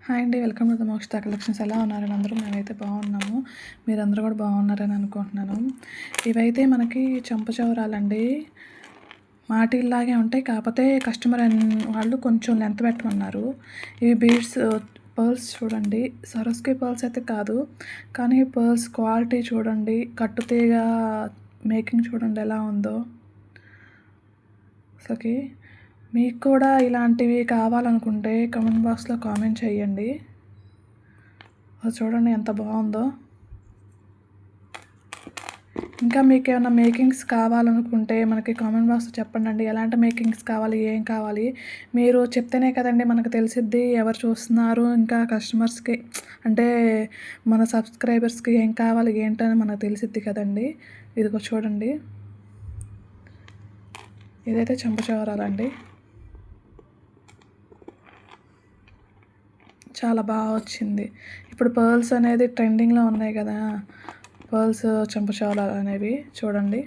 Hi అండి, welcome to the Mokshita collections. ఎలా ఉన్నారని అందరూ? మేమైతే బాగున్నాము. మీరందరూ కూడా బాగున్నారని అనుకుంటున్నాను. ఇవైతే మనకి చెంపచవరాలండి. మాటిల్లాగే ఉంటాయి, కాకపోతే కస్టమర్ వాళ్ళు కొంచెం లెంత్ పెట్టమన్నారు. ఇవి బీడ్స్ పర్ల్స్ చూడండి. సరస్కి పర్ల్స్ అయితే కాదు, కానీ పర్ల్స్ క్వాలిటీ చూడండి. కట్టుతీగ మేకింగ్ చూడండి ఎలా ఉందో. అసలుకి మీకు కూడా ఇలాంటివి కావాలనుకుంటే కామెంట్ బాక్స్లో కామెంట్ చేయండి. అది చూడండి ఎంత బాగుందో. ఇంకా మీకు ఏమైనా మేకింగ్స్ కావాలనుకుంటే మనకి కామెంట్ బాక్స్లో చెప్పండి అండి. ఎలాంటి మేకింగ్స్ కావాలి, ఏం కావాలి మీరు చెప్తేనే కదండి మనకు తెలిసిద్ది ఎవరు చూస్తున్నారు. ఇంకా కస్టమర్స్కి అంటే మన సబ్స్క్రైబర్స్కి ఏం కావాలి ఏంటని మనకు తెలిసిద్ది కదండి. ఇదిగో చూడండి, ఇదైతే చెంపచవరాలండి. చాలా బాగా వచ్చింది. ఇప్పుడు పర్ల్స్ అనేది ట్రెండింగ్లో ఉన్నాయి కదా, పర్ల్స్ చెంపచవరాలు అనేవి చూడండి.